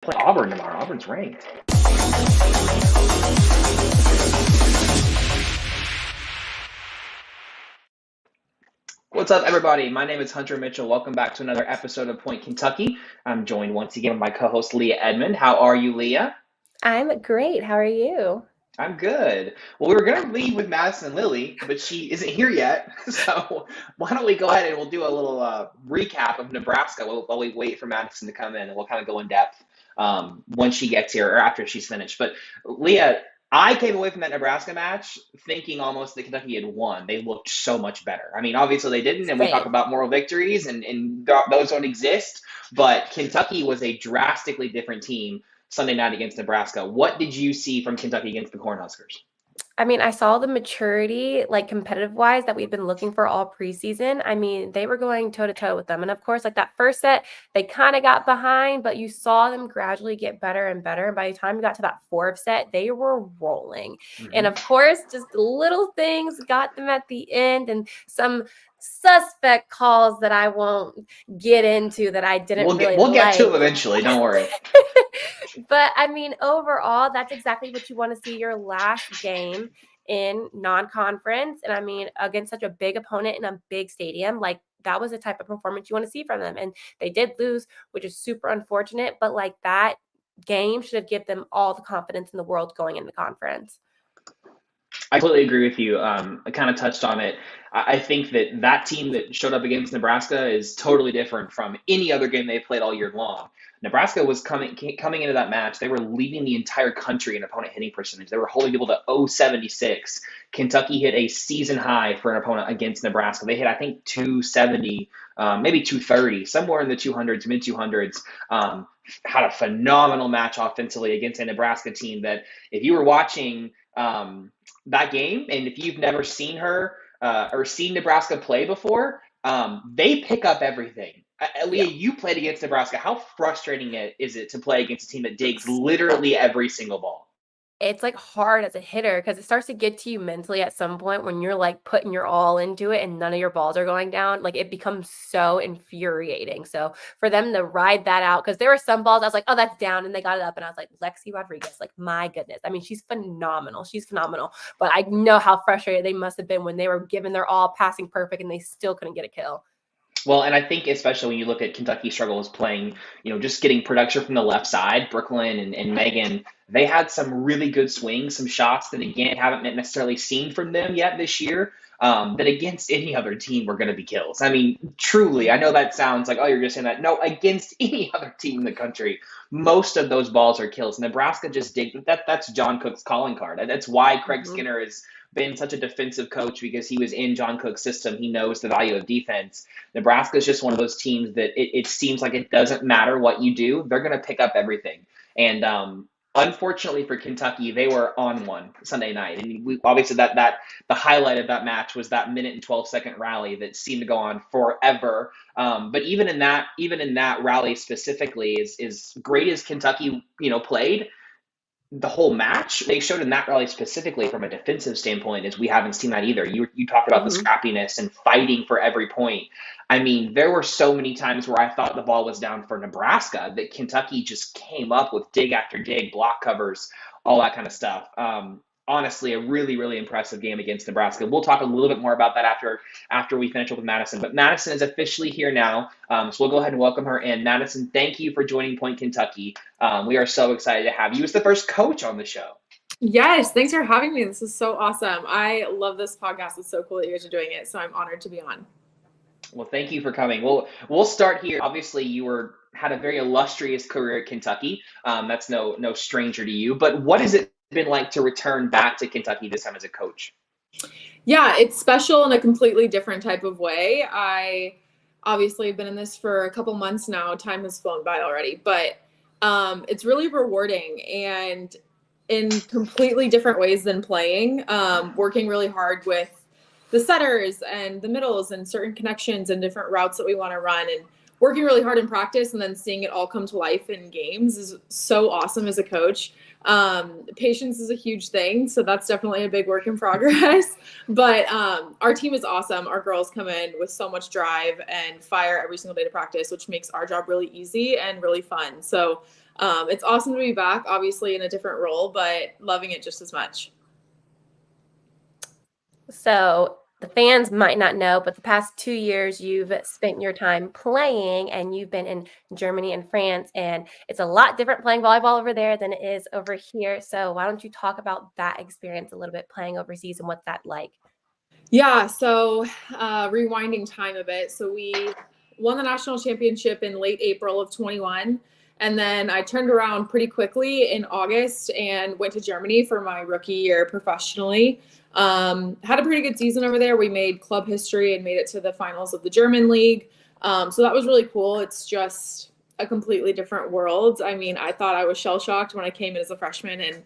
Play Auburn tomorrow. Auburn's ranked. What's up, everybody? My name is Hunter Mitchell. Welcome back to another episode of Point Kentucky. I'm joined once again by my co-host Leah Edmond. How are you, Leah? I'm great. How are you? I'm good. Well, we were going to leave with Madison Lilly, but she isn't here yet. So why don't we go ahead and we'll do a little recap of Nebraska while we wait for Madison to come in, and we'll kind of go in depth when she gets here or after she's finished. But Leah, I came away from that Nebraska match thinking almost that Kentucky had won. They looked so much better. I mean, obviously they didn't, and we talk Same. about moral victories, and those don't exist. But Kentucky was a drastically different team Sunday night against Nebraska. What did you see from Kentucky against the Cornhuskers? I mean, I saw the maturity, like competitive wise, that we've been looking for all preseason. I mean, they were going toe to toe with them. And of course, like that first set, they kind of got behind, but you saw them gradually get better and better. And by the time we got to that fourth set, they were rolling. And Mm-hmm. of course, just little things got them at the end and some suspect calls that I won't get into that I didn't really We'll get to like. it eventually. Don't worry. But I mean, overall, that's exactly what you want to see your last game in non-conference. And I mean, against such a big opponent in a big stadium, like that was the type of performance you want to see from them. And they did lose, which is super unfortunate. But like that game should have given them all the confidence in the world going into conference. I completely agree with you. I kind of touched on it. I think that team that showed up against Nebraska is totally different from any other game they played all year long. Nebraska was coming into that match. They were leading the entire country in opponent hitting percentage. They were holding people to 0.76. Kentucky hit a season high for an opponent against Nebraska. They hit, I think, 270, maybe 230, somewhere in the 200s, mid 200s. Had a phenomenal match offensively against a Nebraska team that, if you were watching that game, and if you've never seen her or seen Nebraska play before, they pick up everything. Leah, Yeah. you played against Nebraska. How frustrating is it to play against a team that digs literally every single ball? It's like hard as a hitter because it starts to get to you mentally at some point when you're like putting your all into it and none of your balls are going down. Like it becomes so infuriating. So for them to ride that out, because there were some balls I was like, oh, that's down, and they got it up, and I was like, Lexi Rodriguez, like my goodness. I mean, she's phenomenal. She's phenomenal. But I know how frustrated they must have been when they were giving their all, passing perfect, and they still couldn't get a kill. Well, and I think especially when you look at Kentucky's struggles playing, just getting production from the left side, Brooklyn and Megan, they had some really good swings, some shots that, again, haven't necessarily seen from them yet this year, that against any other team were going to be kills. I mean, truly, I know that sounds like, oh, you're just saying that. No, against any other team in the country, most of those balls are kills. Nebraska just dig that. That's John Cook's calling card. That's why Craig Mhm. Skinner is been such a defensive coach, because he was in John Cook's system. He knows the value of defense. Nebraska is just one of those teams that it seems like it doesn't matter what you do, they're going to pick up everything. And unfortunately for Kentucky, they were on one Sunday night, and we obviously that the highlight of that match was that minute and 12-second rally that seemed to go on forever. But even in that rally specifically, is great as Kentucky played the whole match, they showed in that rally specifically from a defensive standpoint is we haven't seen that either. You talked about the Mhm. scrappiness and fighting for every point. I mean, there were so many times where I thought the ball was down for Nebraska that Kentucky just came up with dig after dig, block covers, all that kind of stuff. Honestly, a really, really impressive game against Nebraska. We'll talk a little bit more about that after we finish up with Madison. But Madison is officially here now, so we'll go ahead and welcome her in. Madison, thank you for joining Point Kentucky. We are so excited to have you as the first coach on the show. Yes, thanks for having me. This is so awesome. I love this podcast. It's so cool that you guys are doing it. So I'm honored to be on. Well, thank you for coming. We'll start here. Obviously, you had a very illustrious career at Kentucky. That's no stranger to you. But what has it been like to return back to Kentucky this time as a coach? Yeah, it's special in a completely different type of way. I obviously have been in this for a couple months now. Time has flown by already, but it's really rewarding and in completely different ways than playing. Working really hard with the setters and the middles and certain connections and different routes that we want to run, and working really hard in practice and then seeing it all come to life in games is so awesome as a coach. Patience is a huge thing, so that's definitely a big work in progress. But our team is awesome. Our girls come in with so much drive and fire every single day to practice, which makes our job really easy and really fun. So It's awesome to be back, obviously in a different role, but loving it just as much. So the fans might not know, but the past 2 years you've spent your time playing, and you've been in Germany and France, and it's a lot different playing volleyball over there than it is over here. So why don't you talk about that experience a little bit, playing overseas, and what's that like? Yeah, so rewinding time a bit. So we won the national championship in late April of 21. And then I turned around pretty quickly in August and went to Germany for my rookie year professionally. Had a pretty good season over there. We made club history and made it to the finals of the German league. So that was really cool. It's just a completely different world. I mean, I thought I was shell shocked when I came in as a freshman, and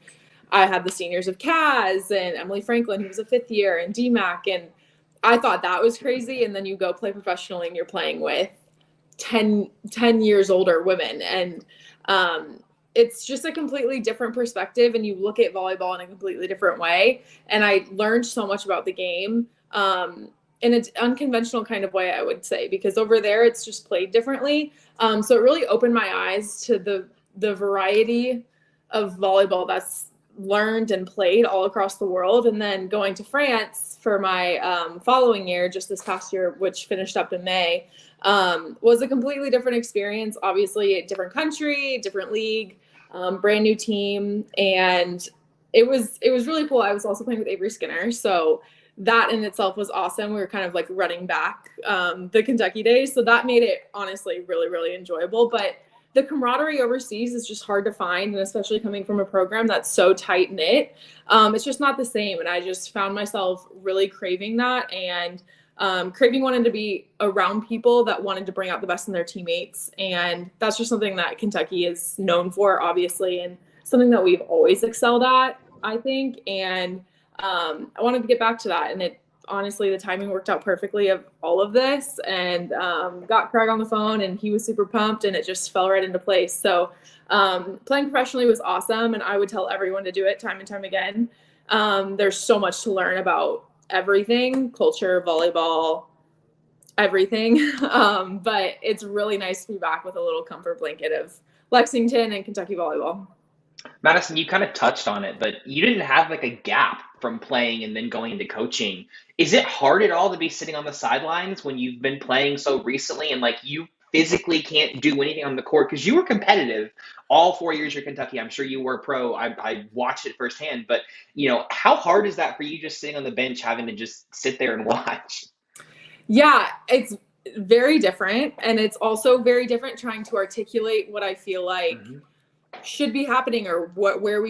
I had the seniors of Kaz and Emily Franklin, who was a fifth year, and DMAC. And I thought that was crazy. And then you go play professionally and you're playing with 10 years older women. And it's just a completely different perspective. And you look at volleyball in a completely different way. And I learned so much about the game in an unconventional kind of way, I would say, because over there it's just played differently. So it really opened my eyes to the variety of volleyball that's learned and played all across the world. And then going to France for my following year, just this past year, which finished up in May, was a completely different experience. Obviously a different country, different league, brand new team. And it was really cool. I was also playing with Avery Skinner. So that in itself was awesome. We were kind of like running back the Kentucky days. So that made it honestly really, really enjoyable. But the camaraderie overseas is just hard to find, and especially coming from a program that's so tight knit, it's just not the same. And I just found myself really craving that, and craving wanting to be around people that wanted to bring out the best in their teammates. And that's just something that Kentucky is known for, obviously, and something that we've always excelled at, I think. And I wanted to get back to that, and it honestly, the timing worked out perfectly of all of this, and got Craig on the phone, and he was super pumped, and it just fell right into place. So playing professionally was awesome, and I would tell everyone to do it time and time again. There's so much to learn about everything, culture, volleyball, everything. But it's really nice to be back with a little comfort blanket of Lexington and Kentucky volleyball. Madison, you kind of touched on it, but you didn't have like a gap from playing and then going into coaching. Is it hard at all to be sitting on the sidelines when you've been playing so recently and like you physically can't do anything on the court? Because you were competitive all 4 years at Kentucky. I'm sure you were pro. I watched it firsthand. But, how hard is that for you just sitting on the bench having to just sit there and watch? Yeah, it's very different. And it's also very different trying to articulate what I feel like should be happening, or what routes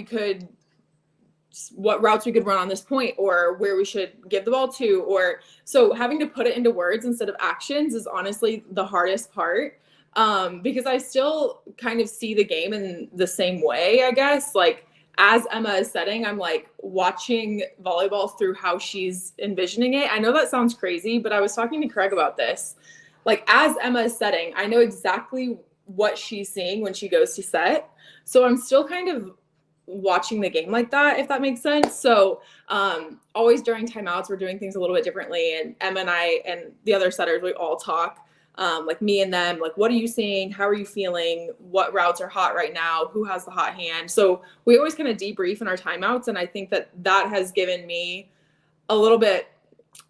we could run on this point, or where we should give the ball to, or so having to put it into words instead of actions is honestly the hardest part, because I still kind of see the game in the same way, I guess. Like as Emma is setting, I'm like watching volleyball through how she's envisioning it. I know that sounds crazy, but I was talking to Craig about this. Like as Emma is setting, I know exactly what she's seeing when she goes to set. So I'm still kind of watching the game like that, if that makes sense. So always during timeouts, we're doing things a little bit differently. And Emma and I and the other setters, we all talk, like me and them, like, what are you seeing? How are you feeling? What routes are hot right now? Who has the hot hand? So we always kind of debrief in our timeouts. And I think that has given me a little bit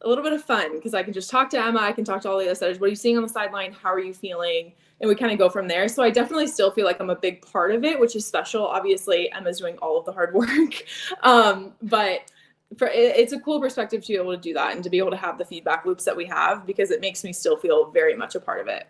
of fun, because I can just talk to Emma. I can talk to all the other setters. What are you seeing on the sideline? How are you feeling? And we kind of go from there. So I definitely still feel like I'm a big part of it, which is special. Obviously, Emma's doing all of the hard work. But it's a cool perspective to be able to do that and to be able to have the feedback loops that we have, because it makes me still feel very much a part of it.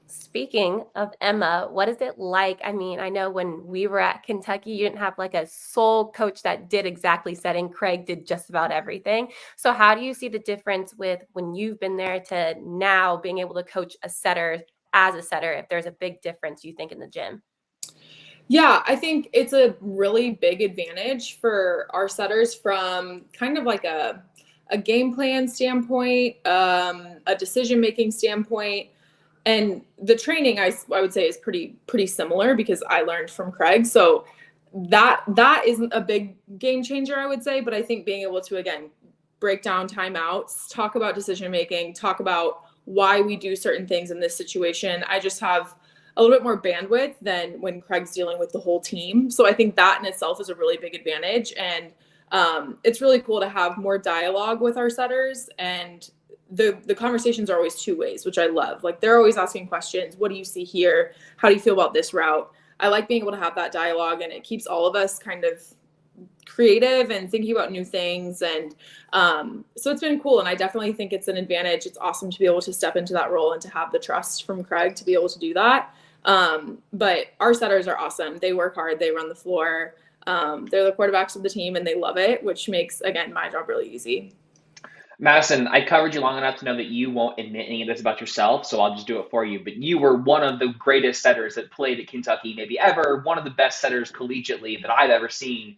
Speaking of Emma, what is it like? I mean, I know when we were at Kentucky, you didn't have like a sole coach that did exactly setting. Craig did just about everything. So how do you see the difference with when you've been there to now being able to coach a setter as a setter, if there's a big difference, you think, in the gym? Yeah, I think it's a really big advantage for our setters from kind of like a game plan standpoint, a decision-making standpoint. And the training, I would say, is pretty similar, because I learned from Craig. So that isn't a big game changer, I would say. But I think being able to, again, break down timeouts, talk about decision making, talk about why we do certain things in this situation, I just have a little bit more bandwidth than when Craig's dealing with the whole team. So I think that in itself is a really big advantage. And it's really cool to have more dialogue with our setters, and the conversations are always two ways, which I love. Like, they're always asking questions. What do you see here? How do you feel about this route? I like being able to have that dialogue, and it keeps all of us kind of creative and thinking about new things. And so it's been cool. And I definitely think it's an advantage. It's awesome to be able to step into that role and to have the trust from Craig to be able to do that. But our setters are awesome. They work hard. They run the floor. They're the quarterbacks of the team, and they love it, which makes, again, my job really easy. Madison, I covered you long enough to know that you won't admit any of this about yourself, so I'll just do it for you. But you were one of the greatest setters that played at Kentucky, maybe ever, one of the best setters collegiately that I've ever seen.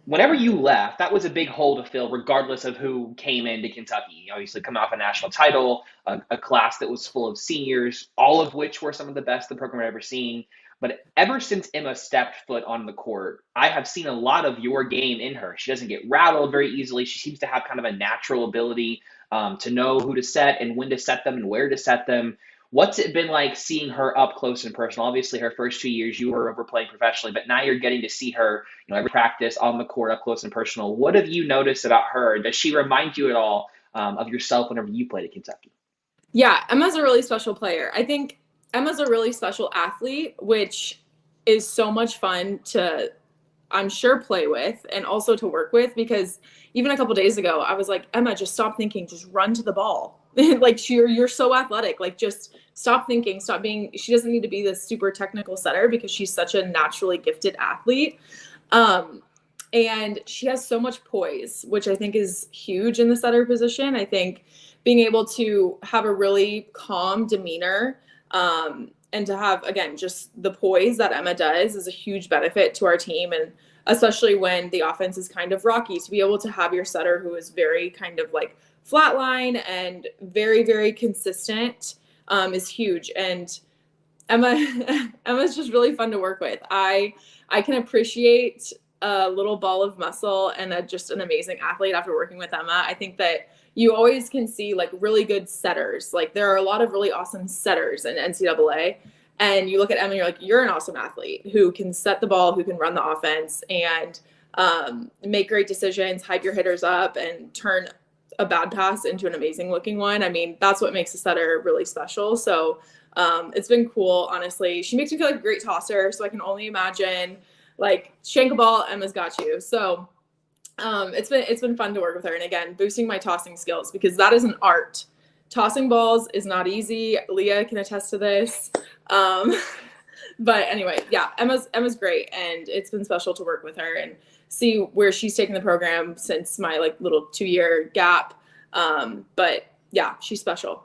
Whenever you left, that was a big hole to fill, regardless of who came into Kentucky. Obviously, coming off a national title, a class that was full of seniors, all of which were some of the best the program had ever seen. But ever since Emma stepped foot on the court, I have seen a lot of your game in her. She doesn't get rattled very easily. She seems to have kind of a natural ability to know who to set and when to set them and where to set them. What's it been like seeing her up close and personal? Obviously, her first 2 years, you were over playing professionally, but now you're getting to see her, every practice on the court, up close and personal. What have you noticed about her? Does she remind you at all of yourself whenever you played at Kentucky? Yeah, Emma's a really special player. I think Emma's a really special athlete, which is so much fun to, I'm sure, play with and also to work with, because even a couple days ago, I was like, Emma, just stop thinking, just run to the ball. Like, you're so athletic. Like, just stop thinking, stop being, she doesn't need to be this super technical setter because she's such a naturally gifted athlete. And she has so much poise, which I think is huge in the setter position. I think being able to have a really calm demeanor, and to have, again, just the poise that Emma does is a huge benefit to our team. And especially when the offense is kind of rocky, to be able to have your setter who is very kind of like flatline and very, very consistent is huge. And Emma's just really fun to work with. I can appreciate a little ball of muscle and just an amazing athlete after working with Emma. I think that you always can see like really good setters. Like, there are a lot of really awesome setters in NCAA. And you look at Emma and you're like, you're an awesome athlete who can set the ball, who can run the offense, and make great decisions, hype your hitters up, and turn a bad pass into an amazing looking one. I mean, that's what makes a setter really special. So it's been cool, honestly. She makes me feel like a great tosser. So I can only imagine, like, shank a ball, Emma's got you. So it's been fun to work with her. And again, boosting my tossing skills, because that is an art. Tossing balls is not easy. Leah can attest to this. But anyway, yeah, Emma's great, and it's been special to work with her and see where she's taken the program since my like little 2-year gap. But yeah, she's special.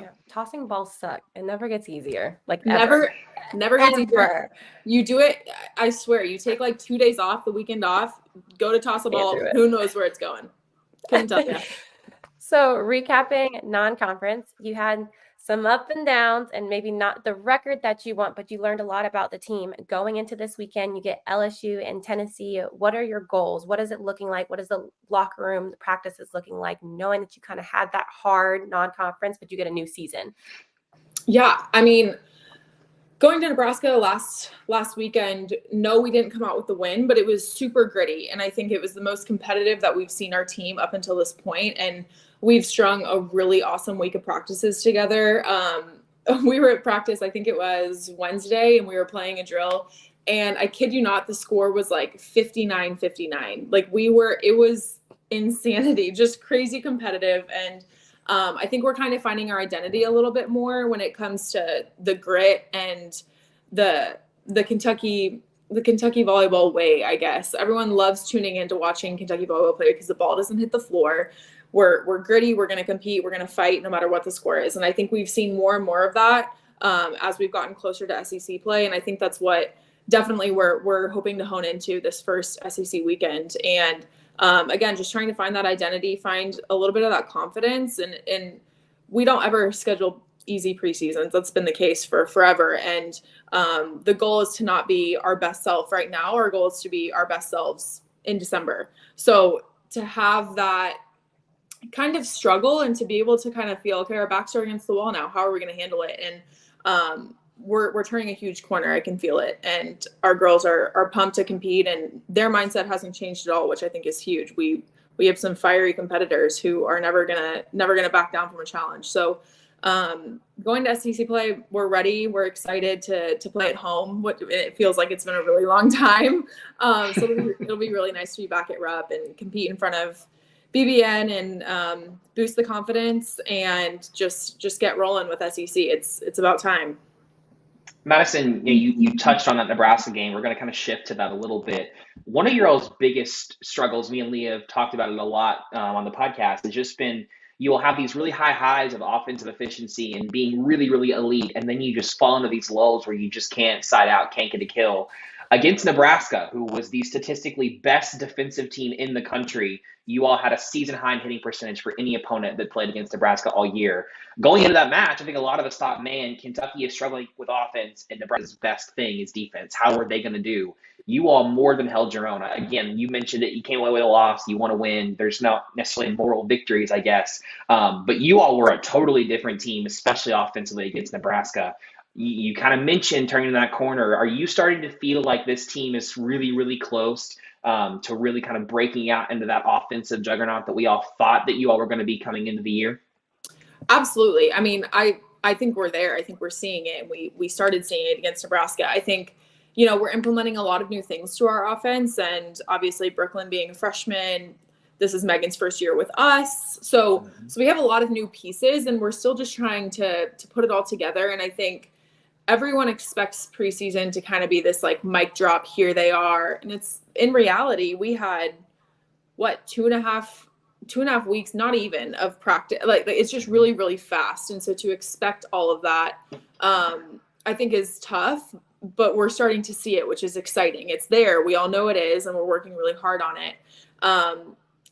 Yeah, tossing balls suck. It never gets easier. Like, never gets easier. Ever. You do it, I swear, you take like 2 days off, the weekend off, go to toss a ball, who knows where it's going. Couldn't tell you. So recapping non-conference, you had some up and downs and maybe not the record that you want, but you learned a lot about the team. Going into this weekend, you get LSU and Tennessee. What are your goals? What is it looking like? What is the locker room, the practices looking like, knowing that you kind of had that hard non-conference, but you get a new season? Yeah, I mean, going to Nebraska last weekend, no, we didn't come out with the win, but it was super gritty. And I think it was the most competitive that we've seen our team up until this point. And we've strung a really awesome week of practices together. We were at practice, I think it was Wednesday, and we were playing a drill. And I kid you not, the score was like 59-59. Like, it was insanity, just crazy competitive. And I think we're kind of finding our identity a little bit more when it comes to the grit and the Kentucky volleyball way, I guess. Everyone loves tuning in to watching Kentucky volleyball play because the ball doesn't hit the floor. We're gritty. We're going to compete. We're going to fight no matter what the score is. And I think we've seen more and more of that as we've gotten closer to SEC play. And I think that's what definitely we're hoping to hone into this first SEC weekend. And again, just trying to find that identity, find a little bit of that confidence. And we don't ever schedule easy preseasons. That's been the case for forever. And the goal is to not be our best self right now. Our goal is to be our best selves in December. So to have that kind of struggle and to be able to kind of feel, okay, our backs are against the wall now, how are we going to handle it? And we're turning a huge corner. I can feel it. And our girls are pumped to compete, and their mindset hasn't changed at all, which I think is huge. We have some fiery competitors who are never gonna back down from a challenge. So going to SEC play, we're ready. We're excited to play at home. It feels like it's been a really long time. So it'll be really nice to be back at Rupp and compete in front of BBN and boost the confidence and just get rolling with SEC. It's about time. Madison, you touched on that Nebraska game. We're going to kind of shift to that a little bit. One of your all's biggest struggles, me and Leah have talked about it a lot on the podcast, has just been you will have these really high highs of offensive efficiency and being really, really elite, and then you just fall into these lulls where you just can't side out, can't get a kill. Against Nebraska, who was the statistically best defensive team in the country, you all had a season high in hitting percentage for any opponent that played against Nebraska all year. Going into that match, I think a lot of us thought, man, Kentucky is struggling with offense, and Nebraska's best thing is defense. How are they going to do? You all more than held your own. Again, you mentioned it. You came away with a loss. You want to win. There's not necessarily moral victories, I guess. But you all were a totally different team, especially offensively against Nebraska. You kind of mentioned turning that corner. Are you starting to feel like this team is really, really close to really kind of breaking out into that offensive juggernaut that we all thought that you all were going to be coming into the year? Absolutely. I mean, I think we're there. I think we're seeing it. We started seeing it against Nebraska. I think, we're implementing a lot of new things to our offense, and obviously Brooklyn being a freshman, this is Megan's first year with us. So we have a lot of new pieces, and we're still just trying to put it all together. And I think everyone expects preseason to kind of be this like mic drop, here they are. And it's in reality, we had two and a half weeks, not even, of practice. Like it's just really, really fast. And so to expect all of that, I think is tough, but we're starting to see it, which is exciting. It's there. We all know it is, and we're working really hard on it.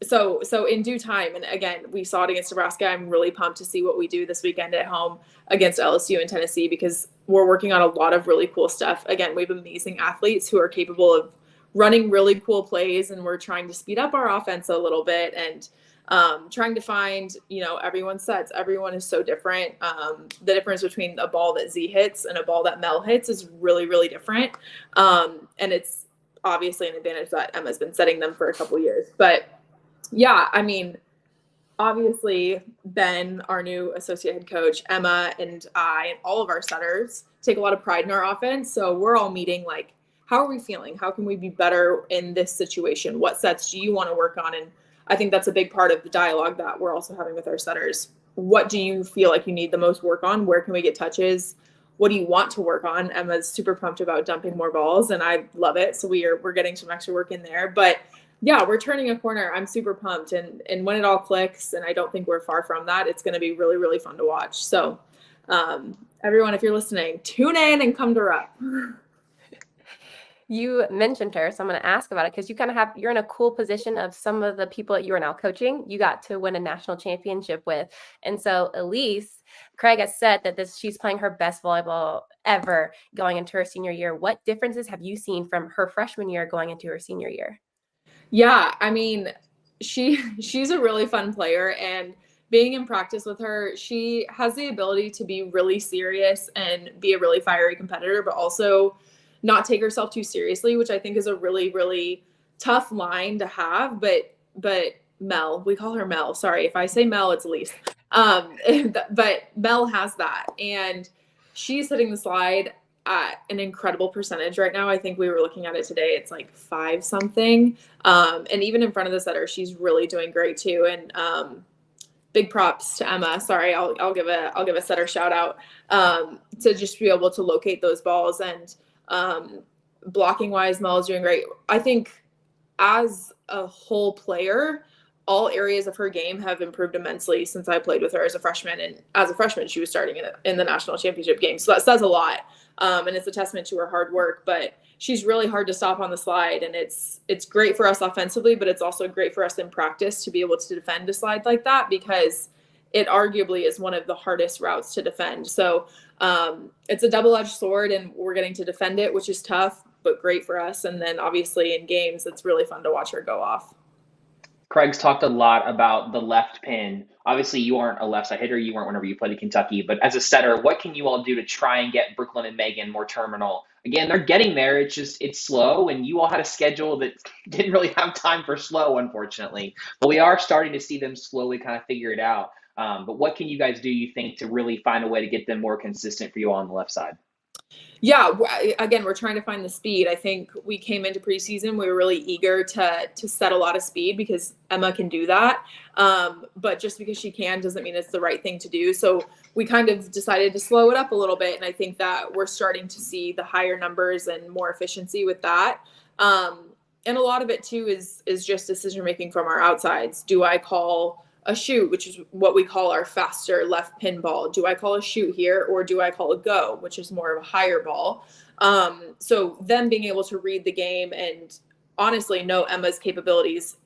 So in due time, and again, we saw it against Nebraska. I'm really pumped to see what we do this weekend at home against LSU and Tennessee, because we're working on a lot of really cool stuff. Again, we have amazing athletes who are capable of running really cool plays, and we're trying to speed up our offense a little bit and trying to find, everyone's sets. Everyone is so different. The difference between a ball that Z hits and a ball that Mel hits is really, really different. And it's obviously an advantage that Emma's been setting them for a couple of years. But yeah, I mean, obviously Ben, our new associate head coach, Emma, and I, and all of our setters take a lot of pride in our offense. So we're all meeting like, how are we feeling? How can we be better in this situation? What sets do you want to work on? And I think that's a big part of the dialogue that we're also having with our setters. What do you feel like you need the most work on? Where can we get touches? What do you want to work on? Emma's super pumped about dumping more balls, and I love it. So we're getting some extra work in there. But yeah, we're turning a corner. I'm super pumped. And when it all clicks, and I don't think we're far from that, it's going to be really, really fun to watch. So everyone, if you're listening, tune in and come to Rupp. You mentioned her, so I'm going to ask about it, because you're in a cool position of some of the people that you are now coaching. You got to win a national championship with. And so Elise, Craig has said that she's playing her best volleyball ever going into her senior year. What differences have you seen from her freshman year going into her senior year? Yeah, I mean, she's a really fun player, and being in practice with her, she has the ability to be really serious and be a really fiery competitor, but also not take herself too seriously, which I think is a really, really tough line to have. But Mel, we call her Mel. Sorry, if I say Mel, it's Elise. But Mel has that, and she's hitting the slide at an incredible percentage right now. I think we were looking at it today. It's like 5 something. And even in front of the setter, she's really doing great too. And big props to Emma. Sorry, I'll give a setter shout out to just be able to locate those balls. And blocking wise, Mel is doing great. I think as a whole player, all areas of her game have improved immensely since I played with her as a freshman. And as a freshman, she was starting in the national championship game. So that says a lot. And it's a testament to her hard work, but she's really hard to stop on the slide. And it's great for us offensively, but it's also great for us in practice to be able to defend a slide like that, because it arguably is one of the hardest routes to defend. So it's a double-edged sword, and we're getting to defend it, which is tough, but great for us. And then obviously in games, it's really fun to watch her go off. Craig's talked a lot about the left pin. Obviously, you aren't a left side hitter. You weren't whenever you played at Kentucky. But as a setter, what can you all do to try and get Brooklyn and Megan more terminal? Again, they're getting there. It's slow, and you all had a schedule that didn't really have time for slow, unfortunately. But we are starting to see them slowly kind of figure it out. But what can you guys do, you think, to really find a way to get them more consistent for you all on the left side? Yeah, again, we're trying to find the speed. I think we came into preseason, we were really eager to set a lot of speed because Emma can do that. But just because she can doesn't mean it's the right thing to do. So we kind of decided to slow it up a little bit. And I think that we're starting to see the higher numbers and more efficiency with that. And a lot of it too is just decision making from our outsides. Do I call a shoot, which is what we call our faster left pin ball? Do I call a shoot here, or do I call a go, which is more of a higher ball? So them being able to read the game and honestly know Emma's capabilities.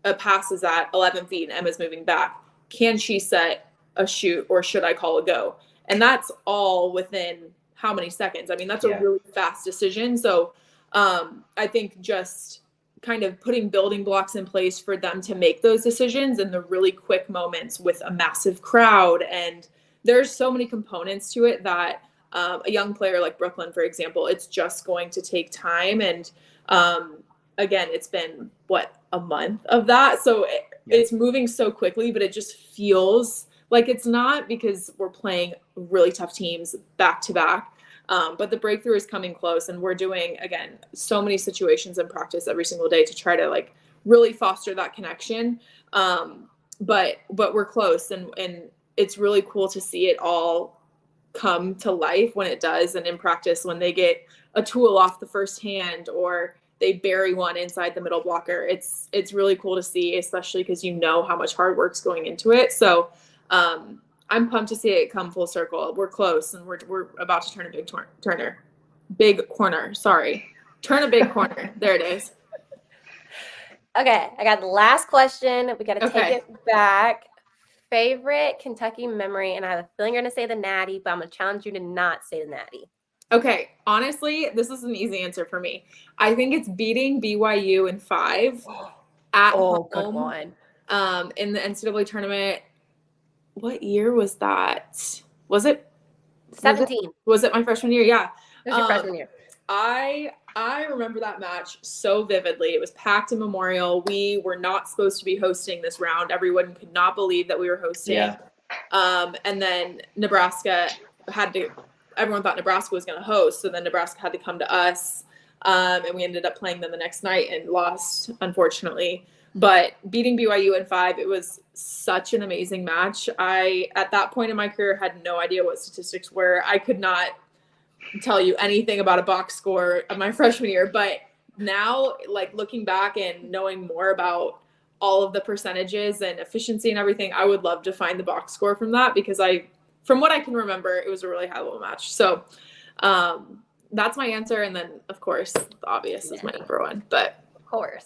A pass is at 11 feet and Emma's moving back. Can she set a shoot, or should I call a go? And that's all within how many seconds? I mean, that's a really fast decision. So I think just kind of putting building blocks in place for them to make those decisions in the really quick moments with a massive crowd. And there's so many components to it that a young player like Brooklyn, for example, it's just going to take time. And again, it's been a month of that. So it's moving so quickly, but it just feels like it's not, because we're playing really tough teams back to back. But the breakthrough is coming close, and we're doing, again, so many situations in practice every single day to try to like really foster that connection. But we're close, and it's really cool to see it all come to life when it does. And in practice, when they get a tool off the first hand, or they bury one inside the middle blocker, it's really cool to see, especially because you know how much hard work's going into it. So, I'm pumped to see it come full circle. We're close, and we're about to turn a big corner. Sorry. Turn a big corner. There it is. Okay, I got the last question. We got to take it back. Favorite Kentucky memory, and I have a feeling you're going to say the Natty, but I'm going to challenge you to not say the Natty. Okay, honestly, this is an easy answer for me. I think it's beating BYU in 5 at home. Good one. In the NCAA tournament. What year was that? Was it 17? Was it my freshman year? Yeah. It was your freshman year. I remember that match so vividly. It was packed in Memorial. We were not supposed to be hosting this round. Everyone could not believe that we were hosting. Yeah. And then Nebraska everyone thought Nebraska was going to host. So then Nebraska had to come to us. And we ended up playing them the next night and lost, unfortunately. But beating BYU in 5, it was such an amazing match. I, at that point in my career, had no idea what statistics were. I could not tell you anything about a box score of my freshman year. But now, like looking back and knowing more about all of the percentages and efficiency and everything, I would love to find the box score from that, because from what I can remember, it was a really high-level match. So that's my answer. And then, of course, the obvious is my number one. But of course.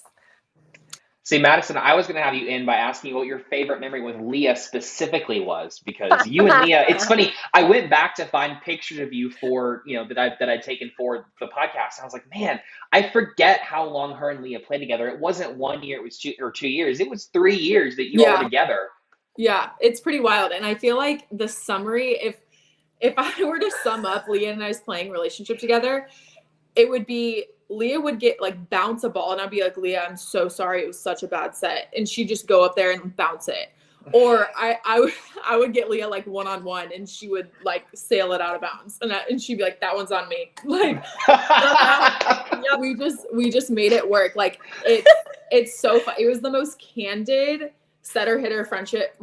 See, Madison, I was going to have you end by asking you what your favorite memory with Leah specifically was, because you and Leah, it's funny. I went back to find pictures of you for, that I'd taken for the podcast. And I was like, man, I forget how long her and Leah played together. It wasn't 1 year, it was 2 years. It was 3 years that you all were together. Yeah, it's pretty wild. And I feel like the summary, if I were to sum up Leah and I's playing relationship together, it would be, Leah would get bounce a ball, and I'd be like, Leah, I'm so sorry. It was such a bad set. And she'd just go up there and bounce it. Or I would get Leah one-on-one, and she would sail it out of bounds. And she'd be like, that one's on me. We just made it work. It's so fun. It was the most candid setter hitter friendship.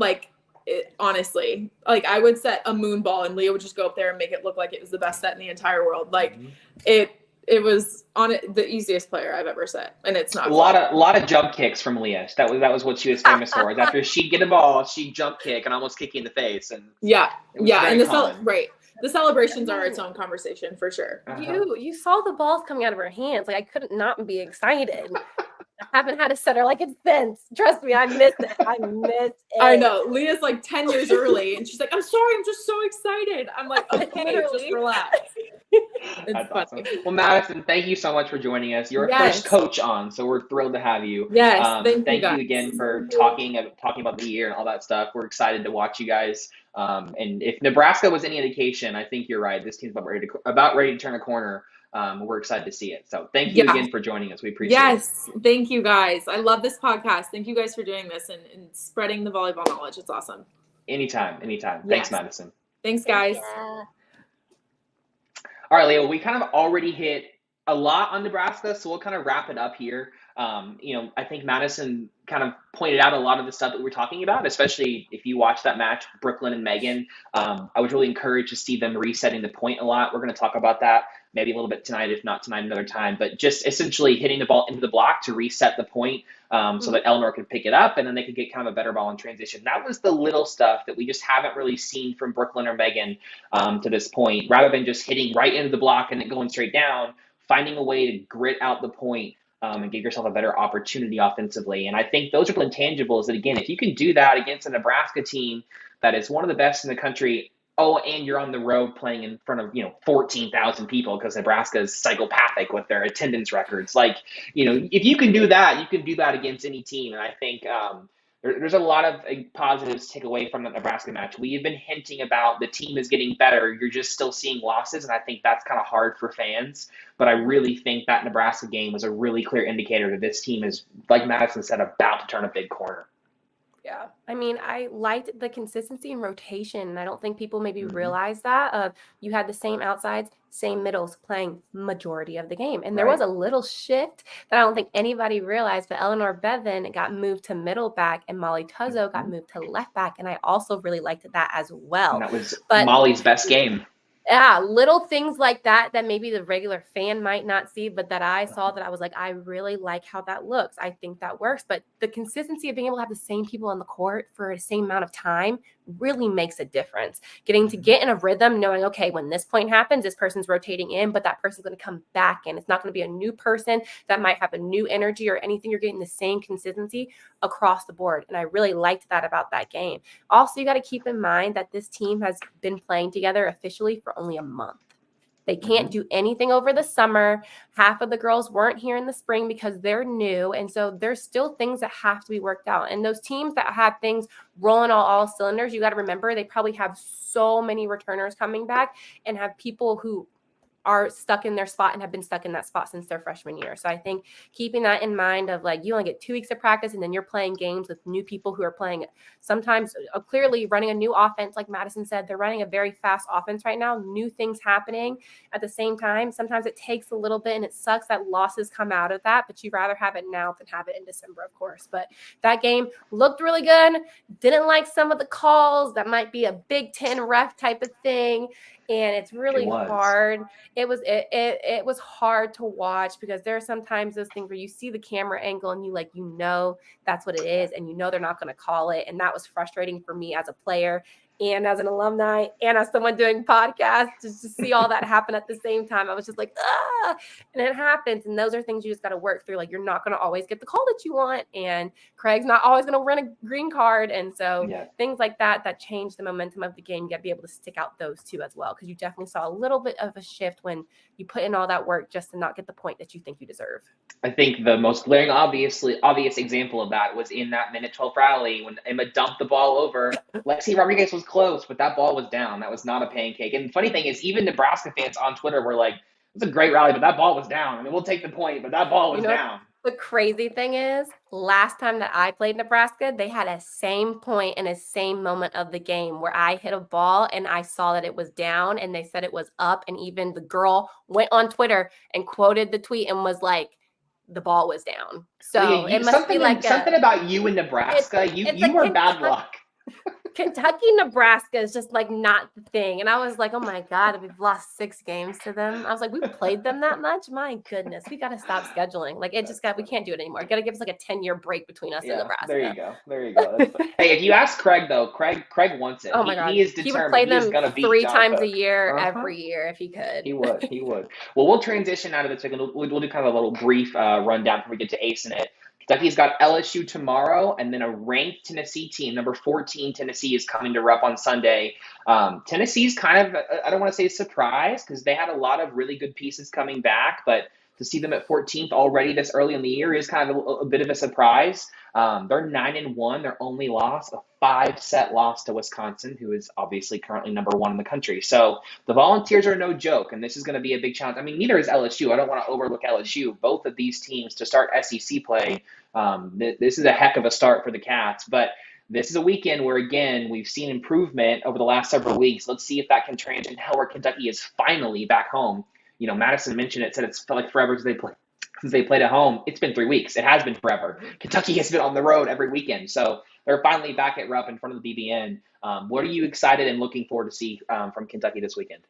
Honestly, I would set a moon ball, and Leah would just go up there and make it look like it was the best set in the entire world. It was the easiest player I've ever set, and it's not a lot of jump kicks from Leah. That was what she was famous for. After she'd get a ball, she'd jump kick and almost kick you in the face. And and the celebrations are its own conversation for sure. You saw the balls coming out of her hands. I couldn't not be excited. I haven't had a setter like it since. Trust me, I missed it. I know. Leah's 10 years early, and she's like, I'm sorry, I'm just so excited. I'm like, okay, just relax. It's That's awesome. funny. Well, Madison, thank you so much for joining us. You're our first Yes. coach on, so we're thrilled to have you. Yes. Thank you Thank you guys. again for talking about the year and all that stuff. We're excited to watch you guys. And if Nebraska was any indication, I think you're right. This team's about ready to turn a corner. We're excited to see it. So thank you Yeah. again for joining us. We appreciate it. Yes. Thank you guys. I love this podcast. Thank you guys for doing this and spreading the volleyball knowledge. It's awesome. Anytime. Yes. Thanks, Madison. Thanks, guys. Yeah. All right, Leah, we kind of already hit a lot on Nebraska, so we'll kind of wrap it up here. I think Madison kind of pointed out a lot of the stuff that we're talking about, especially if you watch that match, Brooklyn and Megan. I was really encouraged to see them resetting the point a lot. We're going to talk about that maybe a little bit tonight, if not tonight, another time, but just essentially hitting the ball into the block to reset the point so that Eleanor could pick it up and then they could get kind of a better ball in transition. That was the little stuff that we just haven't really seen from Brooklyn or Megan to this point, rather than just hitting right into the block and then going straight down, finding a way to grit out the point and give yourself a better opportunity offensively. And I think those are intangibles that, again, if you can do that against a Nebraska team that is one of the best in the country, and you're on the road playing in front of, 14,000 people because Nebraska is psychopathic with their attendance records. Like, if you can do that, you can do that against any team. And I think there's a lot of positives to take away from the Nebraska match. We have been hinting about the team is getting better. You're just still seeing losses, and I think that's kind of hard for fans. But I really think that Nebraska game was a really clear indicator that this team is, like Madison said, about to turn a big corner. Yeah. I mean, I liked the consistency and rotation. And I don't think people maybe realize that. You had the same outsides, same middles playing majority of the game. And there was a little shift that I don't think anybody realized, but Eleanor Bevan got moved to middle back and Molly Tuzzo got moved to left back. And I also really liked that as well. And that was Molly's best game. Yeah, little things like that maybe the regular fan might not see, but that I saw that I was like, I really like how that looks. I think that works. But the consistency of being able to have the same people on the court for the same amount of time really makes a difference. Getting to get in a rhythm, knowing, okay, when this point happens, this person's rotating in, but that person's going to come back in. It's not going to be a new person that might have a new energy or anything. You're getting the same consistency across the board. And I really liked that about that game. Also, you got to keep in mind that this team has been playing together officially for only a month. They can't do anything over the summer. Half of the girls weren't here in the spring because they're new. And so there's still things that have to be worked out. And those teams that have things rolling all cylinders, you got to remember they probably have so many returners coming back and have people who are stuck in their spot and have been stuck in that spot since their freshman year. So I think keeping that in mind of like, you only get 2 weeks of practice and then you're playing games with new people who are playing sometimes clearly running a new offense. Like Madison said, they're running a very fast offense right now, new things happening at the same time. Sometimes it takes a little bit and it sucks that losses come out of that, but you'd rather have it now than have it in December, of course. But that game looked really good. Didn't like some of the calls. That might be a Big Ten ref type of thing. And it's really hard. It was hard to watch because there are sometimes those things where you see the camera angle and you know that's what it is and you know they're not going to call it. And that was frustrating for me as a player and as an alumni and as someone doing podcasts, just to see all that happen at the same time. I was just like, and it happens. And those are things you just got to work through. Like, you're not going to always get the call that you want. And Craig's not always going to run a green card. And so things like that change the momentum of the game. You got to be able to stick out those two as well. Because you definitely saw a little bit of a shift when you put in all that work just to not get the point that you think you deserve. I think the most glaring, obvious example of that was in that minute 12 rally when Emma dumped the ball over. Lexi Rodriguez was close, but that ball was down. That was not a pancake. And the funny thing is, even Nebraska fans on Twitter were like, "It's a great rally, but that ball was down. I mean, we'll take the point, but that ball was down." The crazy thing is, last time that I played Nebraska, they had a same point and a same moment of the game where I hit a ball and I saw that it was down and they said it was up. And even the girl went on Twitter and quoted the tweet and was like, the ball was down. So it must be like something about you in Nebraska. You were bad luck. Kentucky, Nebraska is just like not the thing. And I was like, oh my God, we've lost 6 games to them. I was like, we played them that much? My goodness, we got to stop scheduling. Like we can't do it anymore. Got to give us like a 10-year break between us and Nebraska. There you go. Hey, if you ask Craig though, Craig wants it. Oh my God. He is determined. He would play them 3 times a year, Uh-huh. every year if he could. He would. Well, we'll transition out of this. We'll do kind of a little brief rundown before we get to Ace in It. Kentucky's got LSU tomorrow, and then a ranked Tennessee team, number 14 Tennessee, is coming to Rupp on Sunday. Tennessee's kind of, I don't want to say surprise, because they had a lot of really good pieces coming back, but to see them at 14th already this early in the year is kind of a bit of a surprise. They're 9-1. Their only loss, a 5-set loss to Wisconsin, who is obviously currently number 1 in the country. So the Volunteers are no joke, and this is going to be a big challenge. I mean, neither is LSU. I don't want to overlook LSU. Both of these teams to start SEC play, this is a heck of a start for the Cats. But this is a weekend where, again, we've seen improvement over the last several weeks. Let's see if that can translate how where Kentucky is finally back home. You know, Madison mentioned it, said it's felt like forever since they played at home. It's been 3 weeks. It has been forever. Kentucky has been on the road every weekend. So they're finally back at Rupp in front of the BBN. What are you excited and looking forward to see from Kentucky this weekend?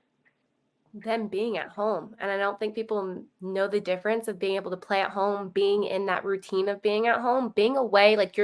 Them being at home. And I don't think people know the difference of being able to play at home, being in that routine of being at home, being away, like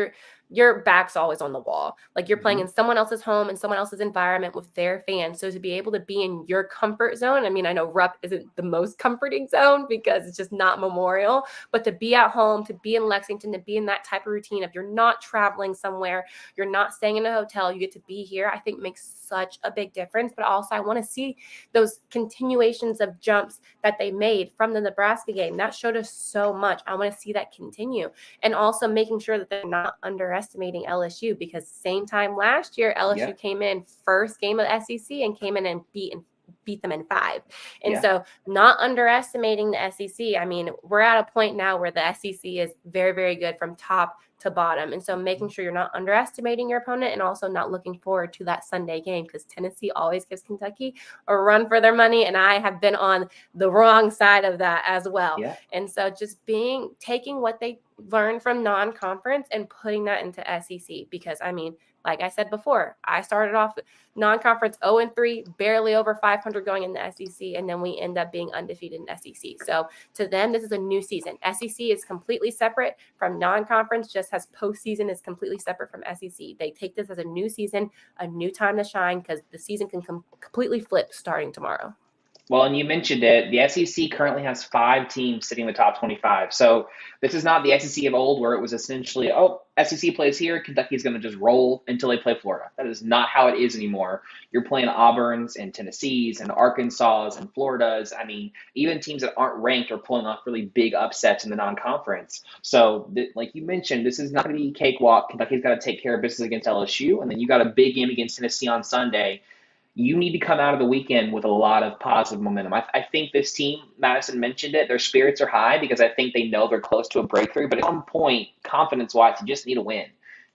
your back's always on the wall. Like you're playing in someone else's home and someone else's environment with their fans. So to be able to be in your comfort zone, I mean, I know Rupp isn't the most comforting zone because it's just not Memorial, but to be at home, to be in Lexington, to be in that type of routine, if you're not traveling somewhere, you're not staying in a hotel, you get to be here, I think makes such a big difference. But also I want to see those continuations of jumps that they made from the Nebraska game. That showed us so much. I want to see that continue. And also making sure that they're not underestimating LSU, because same time last year, LSU came in first game of SEC and came in and beat them in 5. And so not underestimating the SEC. I mean, we're at a point now where the SEC is very, very good from top to bottom. And so making sure you're not underestimating your opponent and also not looking forward to that Sunday game, because Tennessee always gives Kentucky a run for their money. And I have been on the wrong side of that as well. Yeah. And so just taking what they learned from non-conference and putting that into SEC, because I mean, like I said before, I started off non-conference 0-3, barely over 500 going in the SEC, and then we end up being undefeated in SEC. So to them, this is a new season. SEC is completely separate from non-conference, just as postseason is completely separate from SEC. They take this as a new season, a new time to shine, because the season can completely flip starting tomorrow. Well, and you mentioned it, the SEC currently has 5 teams sitting in the top 25. So this is not the SEC of old where it was essentially, SEC plays here, Kentucky's going to just roll until they play Florida. That is not how it is anymore. You're playing Auburns and Tennessees and Arkansas and Floridas. I mean, even teams that aren't ranked are pulling off really big upsets in the non-conference. So like you mentioned, this is not going to be cakewalk. Kentucky's got to take care of business against LSU, and then you got a big game against Tennessee on Sunday. You need to come out of the weekend with a lot of positive momentum. I think this team, Madison mentioned it, their spirits are high because I think they know they're close to a breakthrough. But at some point, confidence-wise, you just need a win.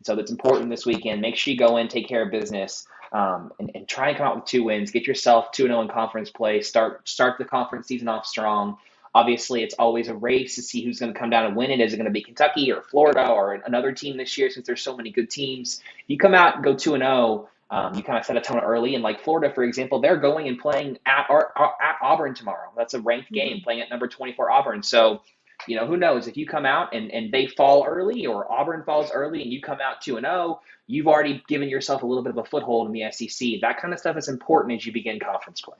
So that's important this weekend. Make sure you go in, take care of business, and try and come out with 2 wins. Get yourself 2-0 in conference play. Start the conference season off strong. Obviously, it's always a race to see who's going to come down and win it. Is it going to be Kentucky or Florida or another team this year, since there's so many good teams? You come out and go 2-0. You kind of set a tone early, and like Florida, for example, they're going and playing at Auburn tomorrow. That's a ranked game, playing at number 24 Auburn. So, who knows, if you come out and they fall early or Auburn falls early and you come out 2-0, you've already given yourself a little bit of a foothold in the SEC. That kind of stuff is important as you begin conference play.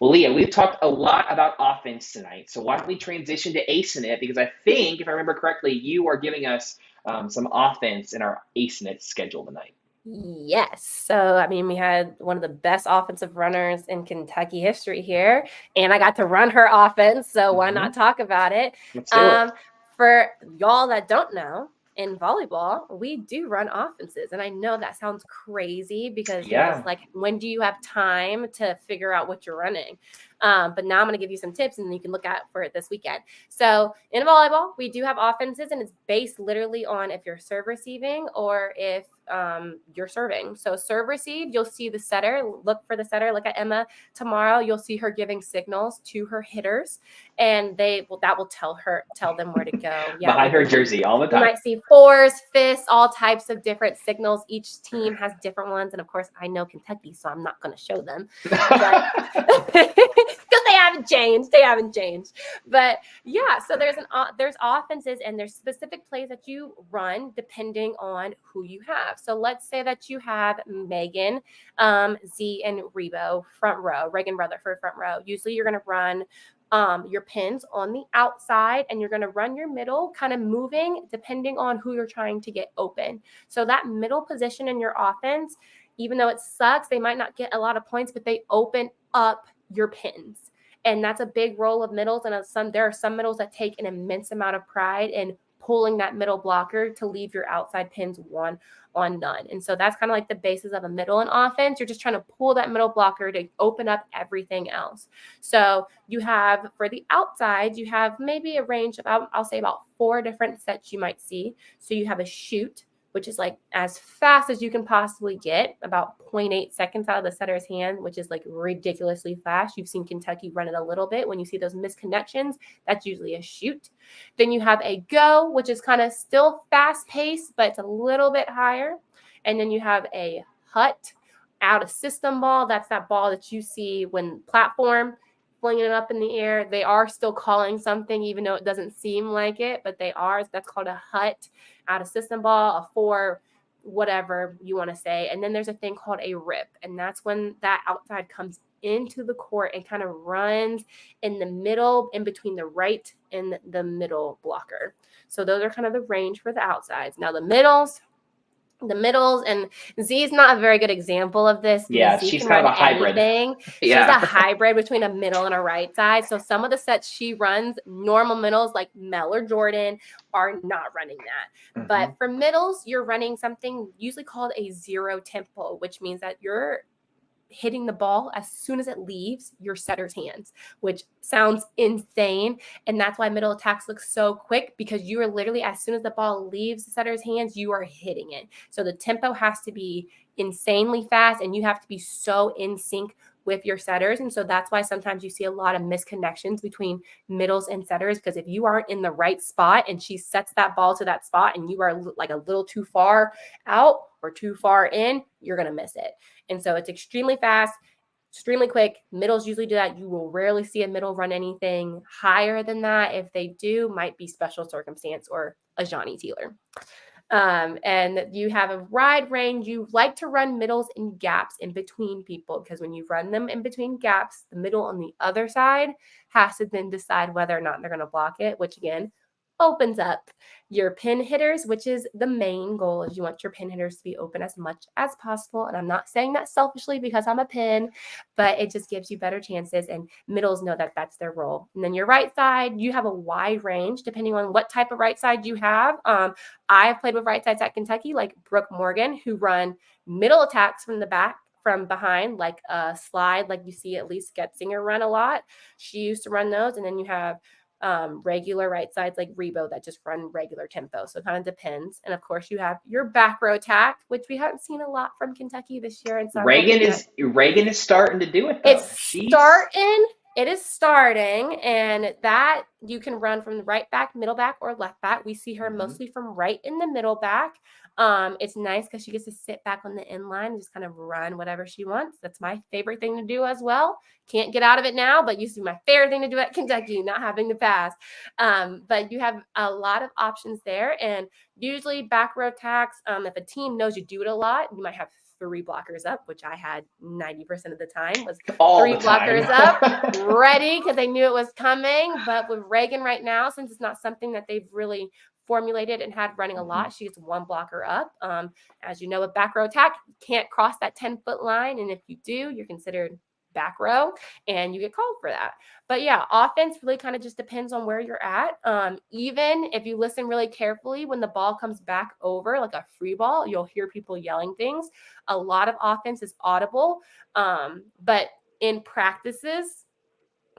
Well, Leah, we've talked a lot about offense tonight, so why don't we transition to Acing It? Because I think, if I remember correctly, you are giving us some offense in our Acing It schedule tonight. Yes. So, I mean, we had one of the best offensive runners in Kentucky history here, and I got to run her offense. So why not talk about it? Let's do it. For y'all that don't know, in volleyball, we do run offenses. And I know that sounds crazy because it's like, when do you have time to figure out what you're running? But now I'm going to give you some tips and you can look out for it this weekend. So in volleyball, we do have offenses, and it's based literally on if you're serve receiving or if you're serving. So serve receive, you'll see the setter, look for the setter, look at Emma tomorrow. You'll see her giving signals to her hitters, and that will tell them where to go. Behind her jersey all the time. You might see fours, fists, all types of different signals. Each team has different ones. And of course, I know Kentucky, so I'm not going to show them. Because they haven't changed. But yeah, so there's offenses and there's specific plays that you run depending on who you have. So let's say that you have Megan, Z, and Rebo front row, Reagan Rutherford front row. Usually you're going to run your pins on the outside, and you're going to run your middle kind of moving depending on who you're trying to get open. So that middle position in your offense, even though it sucks, they might not get a lot of points, but they open up your pins. And that's a big role of middles. And there are some middles that take an immense amount of pride in pulling that middle blocker to leave your outside pins one on none. And so that's kind of like the basis of a middle in offense. You're just trying to pull that middle blocker to open up everything else. So you have, for the outsides, you have maybe a range of, I'll say about 4 different sets you might see. So you have a shoot, which is like as fast as you can possibly get, about 0.8 seconds out of the setter's hand, which is like ridiculously fast. You've seen Kentucky run it a little bit. When you see those misconnections, that's usually a shoot. Then you have a go, which is kind of still fast paced, but it's a little bit higher. And then you have a hut, out of system ball. That's that ball that you see when platform, flinging it up in the air. They are still calling something, even though it doesn't seem like it, but they are. That's called a hut, out of system ball, a 4, whatever you want to say. And then there's a thing called a rip. And that's when that outside comes into the court and kind of runs in the middle, in between the right and the middle blocker. So those are kind of the range for the outsides. Now the middles, and Z is not a very good example of this, because Yeah, Z she's can kind run of a hybrid. anything. She's a hybrid between a middle and a right side. So some of the sets she runs, normal middles like Mel or Jordan, are not running that. But for middles, you're running something usually called a 0 tempo, which means that you're hitting the ball as soon as it leaves your setter's hands, which sounds insane. And that's why middle attacks look so quick, because you are literally, as soon as the ball leaves the setter's hands, you are hitting it. So the tempo has to be insanely fast, and you have to be so in sync with your setters. And so that's why sometimes you see a lot of misconnections between middles and setters, because if you aren't in the right spot and she sets that ball to that spot and you are like a little too far out or too far in, you're going to miss it. And so it's extremely fast, extremely quick. Middles usually do that. You will rarely see a middle run anything higher than that. If they do, might be special circumstance or a Johnny Teeler. And you have a wide range. You like to run middles in gaps in between people, because when you run them in between gaps, the middle on the other side has to then decide whether or not they're going to block it, which again opens up your pin hitters, which is the main goal, is you want your pin hitters to be open as much as possible. And I'm not saying that selfishly because I'm a pin, but it just gives you better chances, and middles know that that's their role. And then your right side, you have a wide range depending on what type of right side you have. I've played with right sides at Kentucky, like Brooke Morgan, who run middle attacks from the back, from behind, like a slide, like you see at least Getzinger run a lot. She used to run those. And then you have regular right sides like Rebo that just run regular tempo. So it kind of depends. And of course you have your back row attack, which we haven't seen a lot from Kentucky this year. And so Reagan is starting to do it though. It is starting, and that you can run from the right back, middle back, or left back. We see her mostly from right in the middle back. It's nice because she gets to sit back on the end line and just kind of run whatever she wants. That's my favorite thing to do as well. Can't get out of it now, but used to be my favorite thing to do at Kentucky, not having to pass. But you have a lot of options there, and usually back row attacks, if a team knows you do it a lot, you might have 3 blockers up, which I had 90% of the time, was all 3 blockers up, ready, because they knew it was coming. But with Reagan right now, since it's not something that they've really formulated and had running a lot, she gets 1 blocker up. As you know, with back row attack, you can't cross that 10-foot line, and if you do, you're considered back row and you get called for that. But yeah, offense really kind of just depends on where you're at. Even if you listen really carefully, when the ball comes back over like a free ball, you'll hear people yelling things. A lot of offense is audible, but in practices,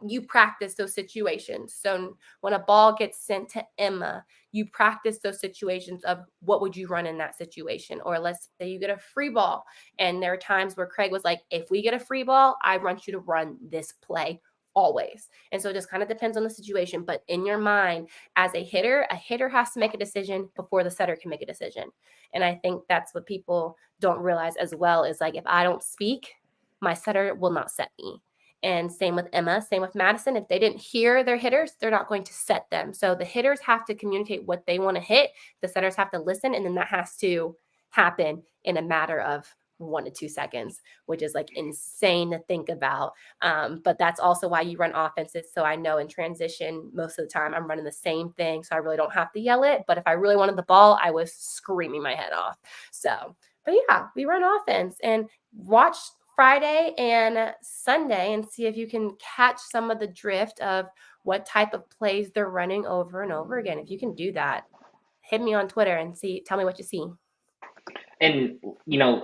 you practice those situations. So when a ball gets sent to Emma, you practice those situations of what would you run in that situation. Or let's say you get a free ball, and there are times where Craig was like, if we get a free ball, I want you to run this play always. And so it just kind of depends on the situation. But in your mind, as a hitter has to make a decision before the setter can make a decision. And I think that's what people don't realize as well, is like, if I don't speak, my setter will not set me. And same with Emma, same with Madison. If they didn't hear their hitters, they're not going to set them. So the hitters have to communicate what they want to hit. The setters have to listen. And then that has to happen in a matter of 1 to 2 seconds, which is like insane to think about. But that's also why you run offenses. So I know in transition, most of the time I'm running the same thing. So I really don't have to yell it. But if I really wanted the ball, I was screaming my head off. So, but yeah, we run offense and watch Friday and Sunday and see if you can catch some of the drift of what type of plays they're running over and over again. If you can do that, hit me on Twitter and tell me what you see. And,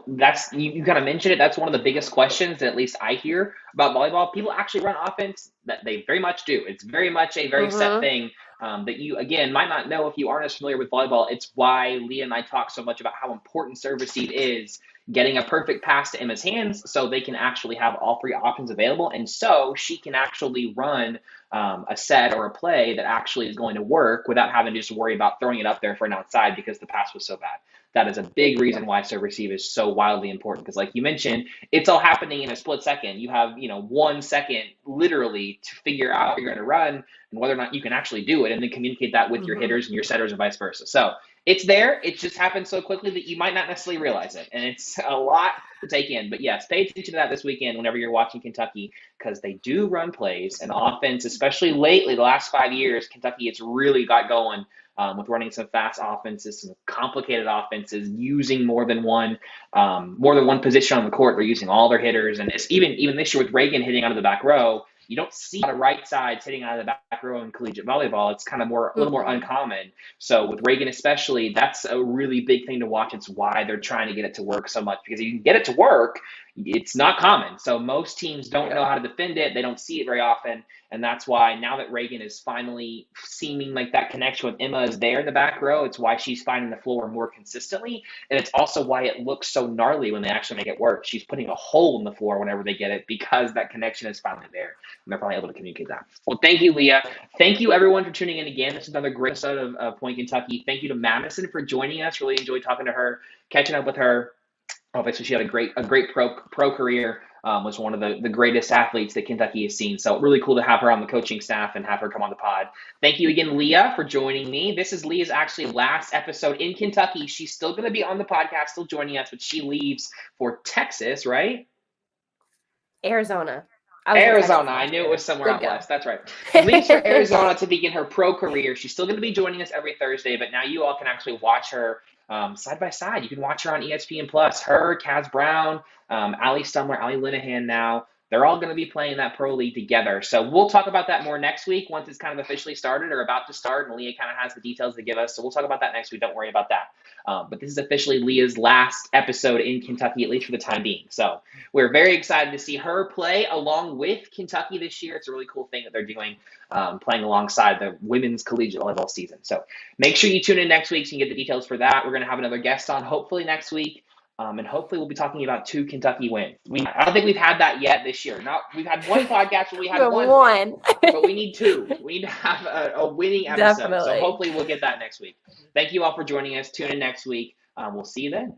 that's, you kind of mentioned it. That's one of the biggest questions that at least I hear about volleyball. People actually run offense. That they very much do. It's very much a very set thing that you, again, might not know if you aren't as familiar with volleyball. It's why Leah and I talk so much about how important serve receive is, getting a perfect pass to Emma's hands so they can actually have all three options available. And so she can actually run a set or a play that actually is going to work without having to just worry about throwing it up there for an outside because the pass was so bad. That is a big reason why serve receive is so wildly important because, like you mentioned, it's all happening in a split second. You have 1 second literally to figure out what you're going to run and whether or not you can actually do it, and then communicate that with your hitters and your setters and vice versa. So it's there. It just happens so quickly that you might not necessarily realize it, and it's a lot to take in. But yes, pay attention to that this weekend whenever you're watching Kentucky because they do run plays and offense, especially lately, the last 5 years. Kentucky has really got going. With running some fast offenses, some complicated offenses, using more than one position on the court. They're using all their hitters, and it's even this year with Reagan hitting out of the back row. You don't see a lot of right sides hitting out of the back row in collegiate volleyball. It's kind of a little more uncommon. So with Reagan especially, that's a really big thing to watch. It's why they're trying to get it to work so much because if you can get it to work, it's not common. So most teams don't know how to defend it. They don't see it very often. And that's why now that Reagan is finally seeming like that connection with Emma is there in the back row, it's why she's finding the floor more consistently. And it's also why it looks so gnarly when they actually make it work. She's putting a hole in the floor whenever they get it because that connection is finally there. And they're probably able to communicate that. Well, thank you, Leah. Thank you, everyone, for tuning in again. This is another great episode of Point Kentucky. Thank you to Madison for joining us. Really enjoyed talking to her, catching up with her. Obviously, she had a great pro career. Was one of the greatest athletes that Kentucky has seen. So really cool to have her on the coaching staff and have her come on the pod. Thank you again, Leah, for joining me. This is Leah's actually last episode in Kentucky. She's still going to be on the podcast, still joining us, but she leaves for Texas, right? Arizona. Arizona. I knew it was somewhere out west. That's right. Leaves for Arizona to begin her pro career. She's still going to be joining us every Thursday, but now you all can actually watch her side by side. You can watch her on ESPN Plus. Her, Kaz Brown, Ali Stumler, Ali Linehan now. They're all going to be playing that pro league together. So we'll talk about that more next week once it's kind of officially started or about to start, and Leah kind of has the details to give us. So we'll talk about that next week. Don't worry about that. But this is officially Leah's last episode in Kentucky, at least for the time being. So we're very excited to see her play along with Kentucky this year. It's a really cool thing that they're doing, playing alongside the women's collegiate volleyball season. So make sure you tune in next week so you can get the details for that. We're going to have another guest on hopefully next week. And hopefully we'll be talking about 2 Kentucky wins. I don't think we've had that yet this year. We've had one podcast where we had one, but we need 2. We need to have a winning episode. Definitely. So hopefully we'll get that next week. Thank you all for joining us. Tune in next week. We'll see you then.